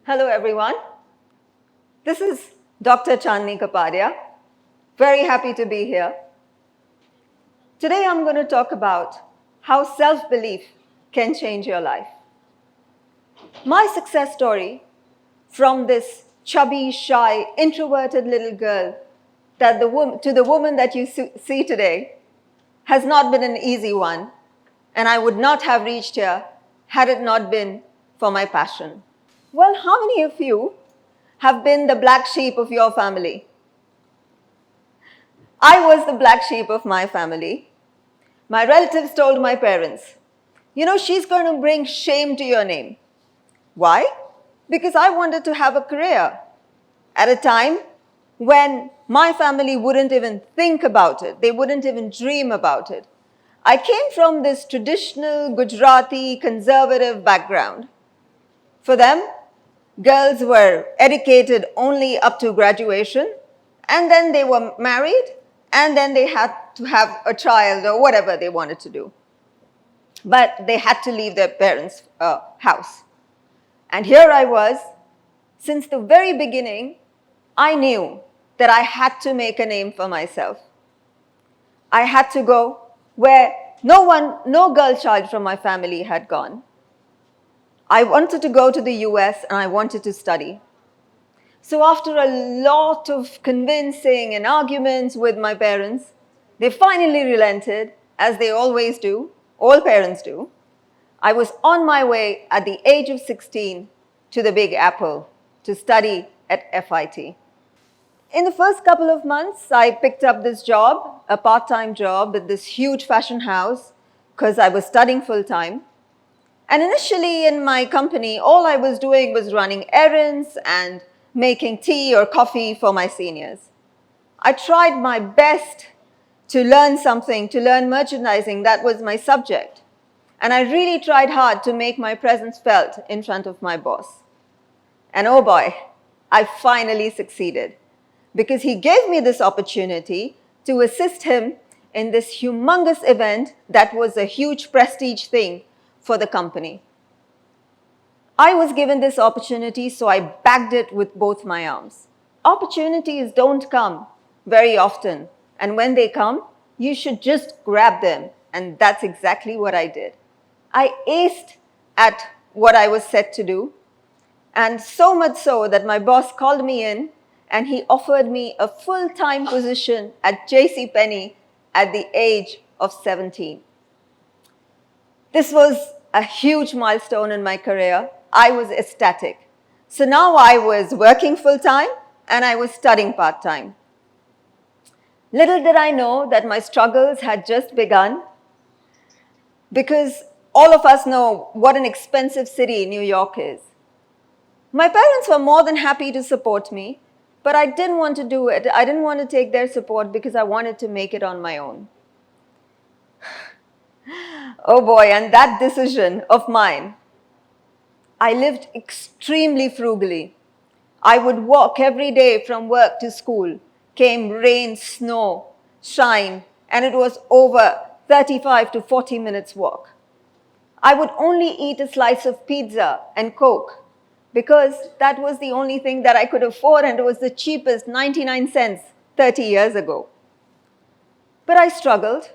Hello everyone. This is Dr. Chandni Kapadia. Very happy to be here. Today I'm going to talk about how self-belief can change your life. My success story from this chubby, shy, introverted little girl to the woman that you see today has not been an easy one, and I would not have reached here had it not been for my passion. Well, how many of you have been the black sheep of your family? I was the black sheep of my family. My relatives told my parents, she's going to bring shame to your name. Why? Because I wanted to have a career at a time when my family wouldn't even think about it. They wouldn't even dream about it. I came from this traditional Gujarati conservative background. For them, girls were educated only up to graduation, and then they were married, and then they had to have a child or whatever they wanted to do. But they had to leave their parents' house. And here I was. Since the very beginning, I knew that I had to make a name for myself. I had to go where no girl child from my family had gone. I wanted to go to the US and I wanted to study. So after a lot of convincing and arguments with my parents, they finally relented, as they always do, all parents do. I was on my way at the age of 16 to the Big Apple to study at FIT. In the first couple of months, I picked up this job, a part-time job at this huge fashion house, because I was studying full-time. And initially in my company, all I was doing was running errands and making tea or coffee for my seniors. I tried my best to learn something, to learn merchandising. That was my subject. And I really tried hard to make my presence felt in front of my boss. And oh boy, I finally succeeded, because he gave me this opportunity to assist him in this humongous event that was a huge prestige thing for the company. I was given this opportunity, so I bagged it with both my arms. Opportunities don't come very often, and when they come, you should just grab them, and that's exactly what I did. I aced at what I was set to do, and so much so that my boss called me in and he offered me a full-time position at JCPenney at the age of 17. This was a huge milestone in my career. I was ecstatic. So now I was working full-time and I was studying part-time. Little did I know that my struggles had just begun, because all of us know what an expensive city New York is. My parents were more than happy to support me, but I didn't want to do it. I didn't want to take their support because I wanted to make it on my own. Oh boy, and that decision of mine, I lived extremely frugally. I would walk every day from work to school, came rain, snow, shine, and it was over 35 to 40 minutes walk. I would only eat a slice of pizza and Coke, because that was the only thing that I could afford, and it was the cheapest, 99 cents 30 years ago. But I struggled,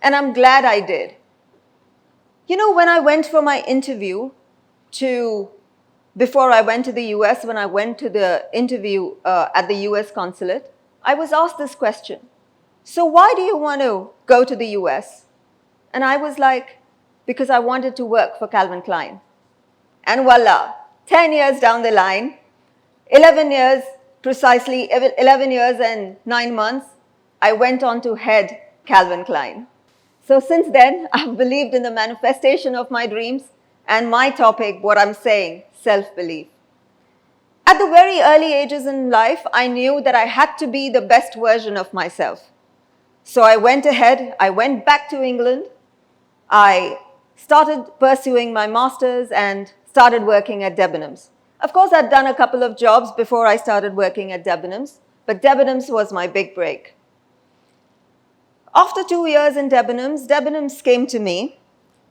and I'm glad I did. When I went for my interview before I went to the US, when I went to the interview at the US consulate, I was asked this question: so why do you want to go to the US? And I was like, because I wanted to work for Calvin Klein. And voila, 10 years down the line, 11 years and 9 months, I went on to head Calvin Klein. So since then, I've believed in the manifestation of my dreams, and my topic, what I'm saying, self-belief. At the very early ages in life, I knew that I had to be the best version of myself. So I went ahead, I went back to England, I started pursuing my master's and started working at Debenhams. Of course, I'd done a couple of jobs before I started working at Debenhams, but Debenhams was my big break. After 2 years in Debenhams came to me.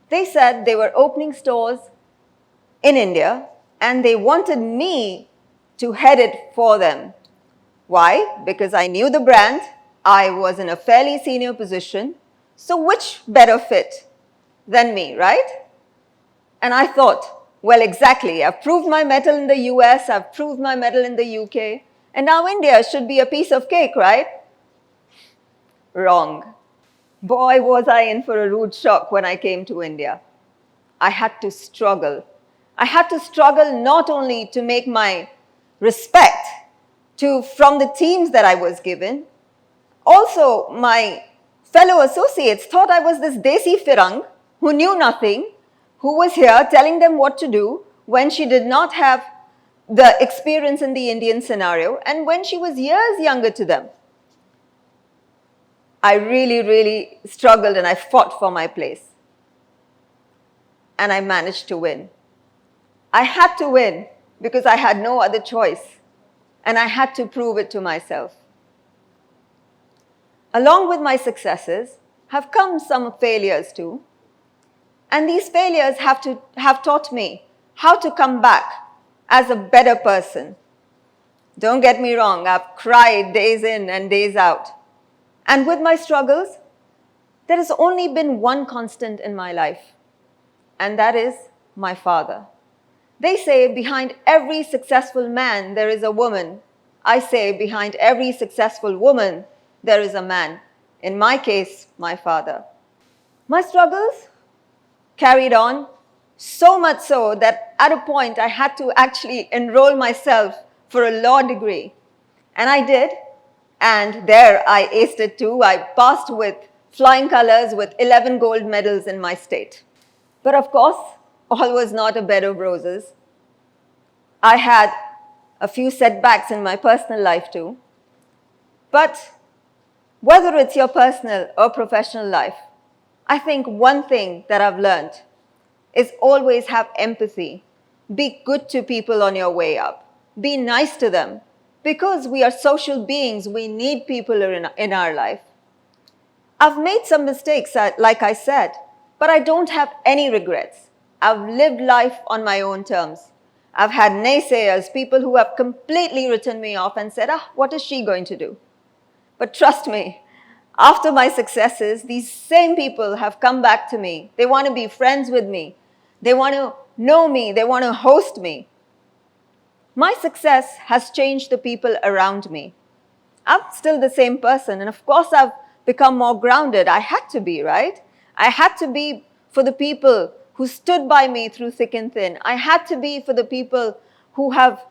They said they were opening stores in India, and they wanted me to head it for them. Why? Because I knew the brand, I was in a fairly senior position, so which better fit than me, right? And I thought, well, exactly, I've proved my mettle in the US, I've proved my mettle in the UK, and now India should be a piece of cake, right? Wrong. Boy, was I in for a rude shock when I came to India. I had to struggle. I had to struggle not only to make my respect from the teams that I was given, also my fellow associates thought I was this desi firang who knew nothing, who was here telling them what to do when she did not have the experience in the Indian scenario and when she was years younger to them. I really, really struggled and I fought for my place. And I managed to win. I had to win because I had no other choice. And I had to prove it to myself. Along with my successes have come some failures too. And these failures have taught me how to come back as a better person. Don't get me wrong, I've cried days in and days out. And with my struggles, there has only been one constant in my life, and that is my father. They say behind every successful man there is a woman. I say behind every successful woman there is a man. In my case, my father. My struggles carried on, so much so that at a point I had to actually enroll myself for a law degree. And I did, and there I aced it too. I passed with flying colors with 11 gold medals in my state. But of course, all was not a bed of roses. I had a few setbacks in my personal life too. But whether it's your personal or professional life, I think one thing that I've learned is always have empathy. Be good to people on your way up. Be nice to them. Because we are social beings, we need people in our life. I've made some mistakes, like I said, but I don't have any regrets. I've lived life on my own terms. I've had naysayers, people who have completely written me off and said, what is she going to do? But trust me, after my successes, these same people have come back to me. They want to be friends with me. They want to know me. They want to host me. My success has changed the people around me. I'm still the same person, and of course I've become more grounded. I had to be, right? I had to be for the people who stood by me through thick and thin. I had to be for the people who have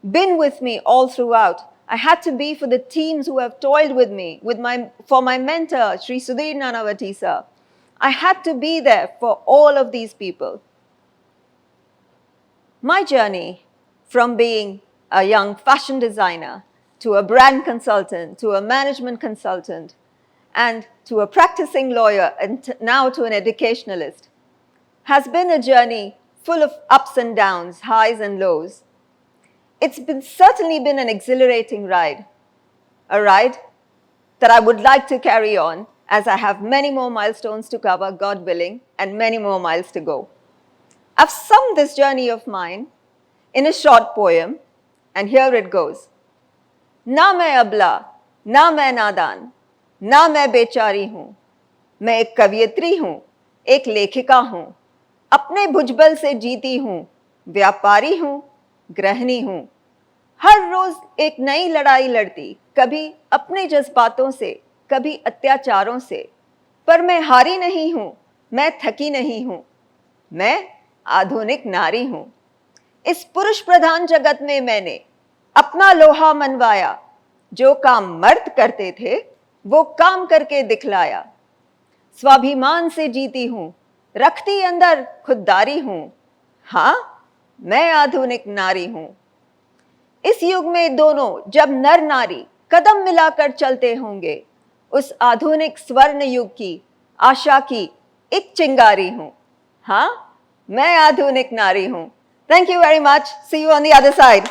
been with me all throughout. I had to be for the teams who have toiled with me, for my mentor, Sri Sudhir Nanavati sir. I had to be there for all of these people. My journey from being a young fashion designer to a brand consultant, to a management consultant, and to a practicing lawyer, and now to an educationalist, has been a journey full of ups and downs, highs and lows. It's certainly been an exhilarating ride, a ride that I would like to carry on as I have many more milestones to cover, God willing, and many more miles to go. I've summed this journey of mine in a short poem, and here it goes. ना मैं अबला, ना मैं नादान, ना मैं बेचारी हूँ, मैं एक कवियत्री हूँ, एक लेखिका हूँ, अपने भुजबल से जीती हूँ, व्यापारी हूँ, गृहिणी हूँ, हर रोज एक नई लड़ाई लड़ती, कभी अपने जज्बातों से, कभी अत्याचारों से, पर मैं हारी नहीं हूँ, मैं थकी नहीं हूँ, मैं आधुनिक नारी हूँ। इस पुरुष प्रधान जगत में मैंने अपना लोहा मनवाया, जो काम मर्द करते थे वो काम करके दिखलाया। स्वाभिमान से जीती हूँ, रखती अंदर खुददारी हूँ, हाँ मैं आधुनिक नारी हूँ। इस युग में दोनों जब नर नारी कदम मिलाकर चलते होंगे, उस आधुनिक स्वर्ण युग की आशा की एक चिंगारी हूँ, हाँ मैं आधुनिक नारी हूँ। Thank you very much. See you on the other side.